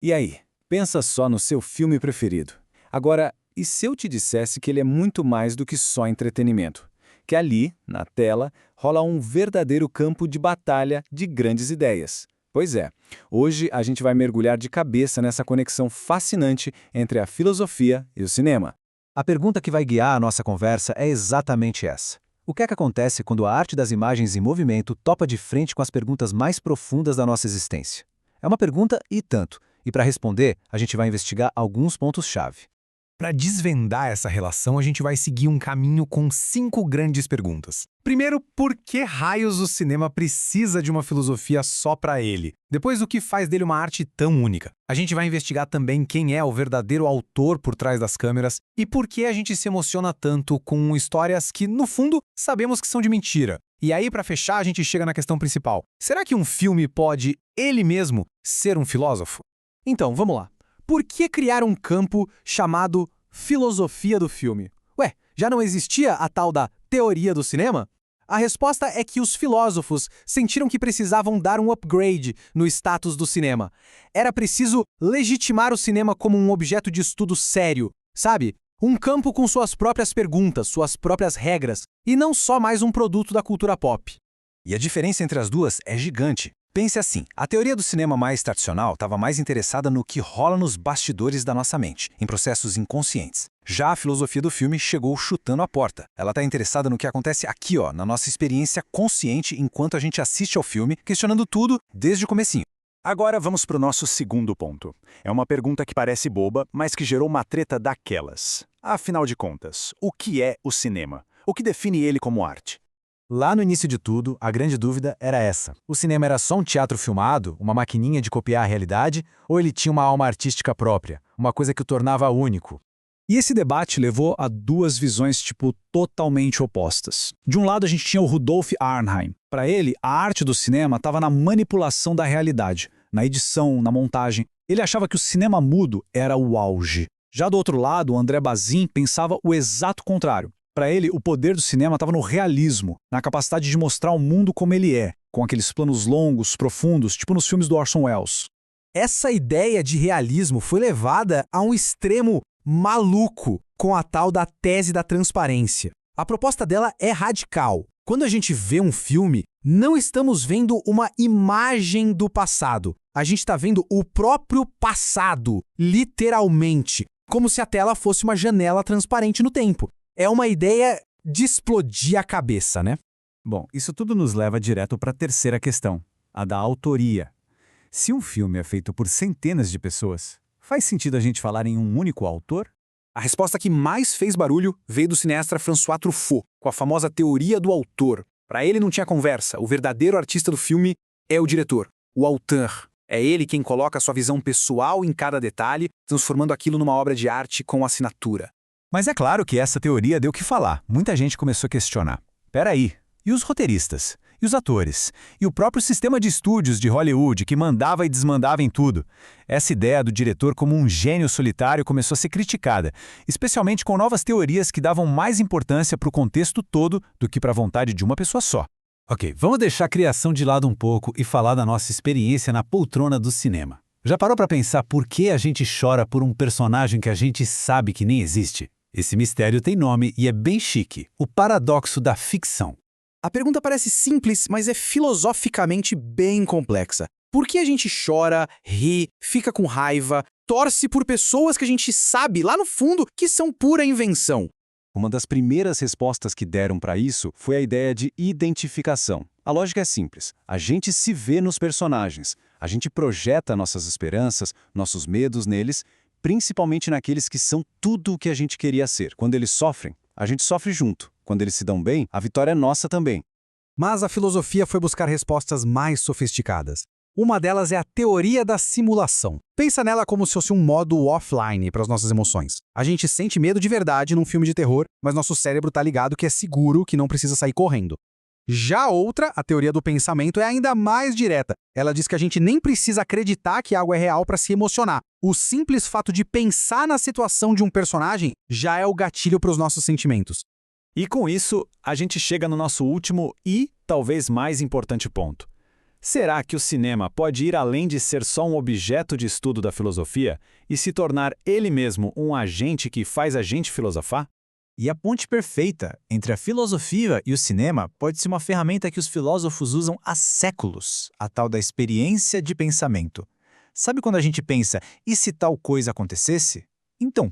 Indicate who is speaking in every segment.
Speaker 1: E aí, pensa só no seu filme preferido. Agora, e se eu te dissesse que ele é muito mais do que só entretenimento? Que ali, na tela, rola um verdadeiro campo de batalha de grandes ideias. Pois é, hoje a gente vai mergulhar de cabeça nessa conexão fascinante entre a filosofia e o cinema.
Speaker 2: A pergunta que vai guiar a nossa conversa é exatamente essa. O que é que acontece quando a arte das imagens em movimento topa de frente com as perguntas mais profundas da nossa existência? É uma pergunta e tanto, e para responder, a gente vai investigar alguns pontos-chave.
Speaker 3: Para desvendar essa relação, a gente vai seguir um caminho com 5 grandes perguntas. Primeiro, por que raios o cinema precisa de uma filosofia só para ele? Depois, o que faz dele uma arte tão única? A gente vai investigar também quem é o verdadeiro autor por trás das câmeras e por que a gente se emociona tanto com histórias que, no fundo, sabemos que são de mentira. E aí, para fechar, a gente chega na questão principal. Será que um filme pode, ele mesmo, ser um filósofo?
Speaker 4: Então, vamos lá. Por que criar um campo chamado filosofia do filme? Ué, já não existia a tal da teoria do cinema? A resposta é que os filósofos sentiram que precisavam dar um upgrade no status do cinema. Era preciso legitimar o cinema como um objeto de estudo sério, sabe? Um campo com suas próprias perguntas, suas próprias regras, e não só mais um produto da cultura pop.
Speaker 2: E a diferença entre as duas é gigante. Pense assim, a teoria do cinema mais tradicional estava mais interessada no que rola nos bastidores da nossa mente, em processos inconscientes. Já a filosofia do filme chegou chutando a porta. Ela está interessada no que acontece aqui, na nossa experiência consciente enquanto a gente assiste ao filme, questionando tudo desde o comecinho.
Speaker 5: Agora vamos para o nosso segundo ponto. É uma pergunta que parece boba, mas que gerou uma treta daquelas. Afinal de contas, o que é o cinema? O que define ele como arte?
Speaker 2: Lá no início de tudo, a grande dúvida era essa. O cinema era só um teatro filmado, uma maquininha de copiar a realidade, ou ele tinha uma alma artística própria, uma coisa que o tornava único?
Speaker 6: E esse debate levou a duas visões, totalmente opostas. De um lado, a gente tinha o Rudolf Arnheim. Para ele, a arte do cinema estava na manipulação da realidade, na edição, na montagem. Ele achava que o cinema mudo era o auge. Já do outro lado, o André Bazin pensava o exato contrário. Para ele, o poder do cinema estava no realismo, na capacidade de mostrar o mundo como ele é, com aqueles planos longos, profundos, tipo nos filmes do Orson Welles.
Speaker 4: Essa ideia de realismo foi levada a um extremo maluco com a tal da tese da transparência. A proposta dela é radical. Quando a gente vê um filme, não estamos vendo uma imagem do passado. A gente está vendo o próprio passado, literalmente, como se a tela fosse uma janela transparente no tempo. É uma ideia de explodir a cabeça, né?
Speaker 2: Bom, isso tudo nos leva direto para a terceira questão, a da autoria. Se um filme é feito por centenas de pessoas, faz sentido a gente falar em um único autor?
Speaker 5: A resposta que mais fez barulho veio do cineasta François Truffaut, com a famosa teoria do autor. Para ele não tinha conversa, o verdadeiro artista do filme é o diretor, o auteur. É ele quem coloca sua visão pessoal em cada detalhe, transformando aquilo numa obra de arte com assinatura.
Speaker 2: Mas é claro que essa teoria deu o que falar. Muita gente começou a questionar. Peraí, e os roteiristas? E os atores? E o próprio sistema de estúdios de Hollywood que mandava e desmandava em tudo? Essa ideia do diretor como um gênio solitário começou a ser criticada, especialmente com novas teorias que davam mais importância para o contexto todo do que para a vontade de uma pessoa só. Ok, vamos deixar a criação de lado um pouco e falar da nossa experiência na poltrona do cinema. Já parou para pensar por que a gente chora por um personagem que a gente sabe que nem existe? Esse mistério tem nome e é bem chique, o paradoxo da ficção.
Speaker 4: A pergunta parece simples, mas é filosoficamente bem complexa. Por que a gente chora, ri, fica com raiva, torce por pessoas que a gente sabe, lá no fundo, que são pura invenção?
Speaker 2: Uma das primeiras respostas que deram para isso foi a ideia de identificação. A lógica é simples. A gente se vê nos personagens. A gente projeta nossas esperanças, nossos medos neles, principalmente naqueles que são tudo o que a gente queria ser. Quando eles sofrem, a gente sofre junto. Quando eles se dão bem, a vitória é nossa também.
Speaker 4: Mas a filosofia foi buscar respostas mais sofisticadas. Uma delas é a teoria da simulação. Pensa nela como se fosse um modo offline para as nossas emoções. A gente sente medo de verdade num filme de terror, mas nosso cérebro está ligado que é seguro, que não precisa sair correndo. Já a outra, a teoria do pensamento, é ainda mais direta. Ela diz que a gente nem precisa acreditar que algo é real para se emocionar. O simples fato de pensar na situação de um personagem já é o gatilho para os nossos sentimentos.
Speaker 1: E com isso, a gente chega no nosso último e talvez mais importante ponto.
Speaker 2: Será que o cinema pode ir além de ser só um objeto de estudo da filosofia e se tornar ele mesmo um agente que faz a gente filosofar?
Speaker 6: E a ponte perfeita entre a filosofia e o cinema pode ser uma ferramenta que os filósofos usam há séculos, a tal da experiência de pensamento. Sabe quando a gente pensa, e se tal coisa acontecesse? Então,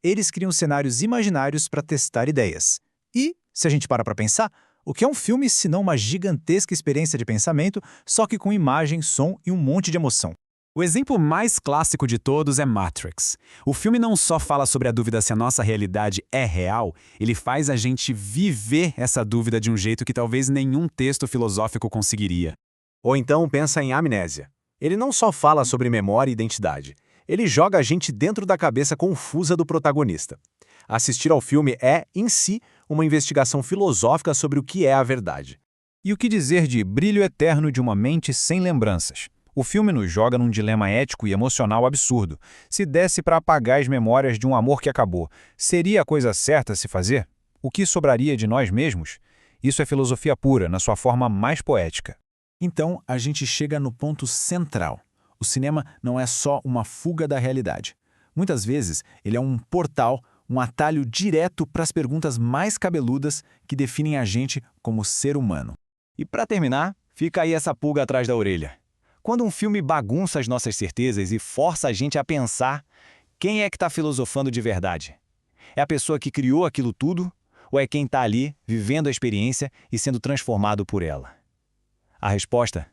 Speaker 6: eles criam cenários imaginários para testar ideias. E, se a gente para pensar, o que é um filme se não uma gigantesca experiência de pensamento, só que com imagem, som e um monte de emoção?
Speaker 2: O exemplo mais clássico de todos é Matrix. O filme não só fala sobre a dúvida se a nossa realidade é real, ele faz a gente viver essa dúvida de um jeito que talvez nenhum texto filosófico conseguiria.
Speaker 3: Ou então pensa em Amnésia. Ele não só fala sobre memória e identidade, ele joga a gente dentro da cabeça confusa do protagonista. Assistir ao filme é, em si, uma investigação filosófica sobre o que é a verdade.
Speaker 2: E o que dizer de Brilho Eterno de uma Mente Sem Lembranças? O filme nos joga num dilema ético e emocional absurdo. Se desse para apagar as memórias de um amor que acabou, seria a coisa certa a se fazer? O que sobraria de nós mesmos? Isso é filosofia pura, na sua forma mais poética.
Speaker 1: Então, a gente chega no ponto central. O cinema não é só uma fuga da realidade. Muitas vezes, ele é um portal, um atalho direto para as perguntas mais cabeludas que definem a gente como ser humano.
Speaker 2: E para terminar, fica aí essa pulga atrás da orelha. Quando um filme bagunça as nossas certezas e força a gente a pensar, quem é que está filosofando de verdade? É a pessoa que criou aquilo tudo? Ou é quem está ali, vivendo a experiência e sendo transformado por ela? A resposta?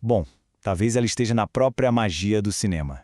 Speaker 2: Bom, talvez ela esteja na própria magia do cinema.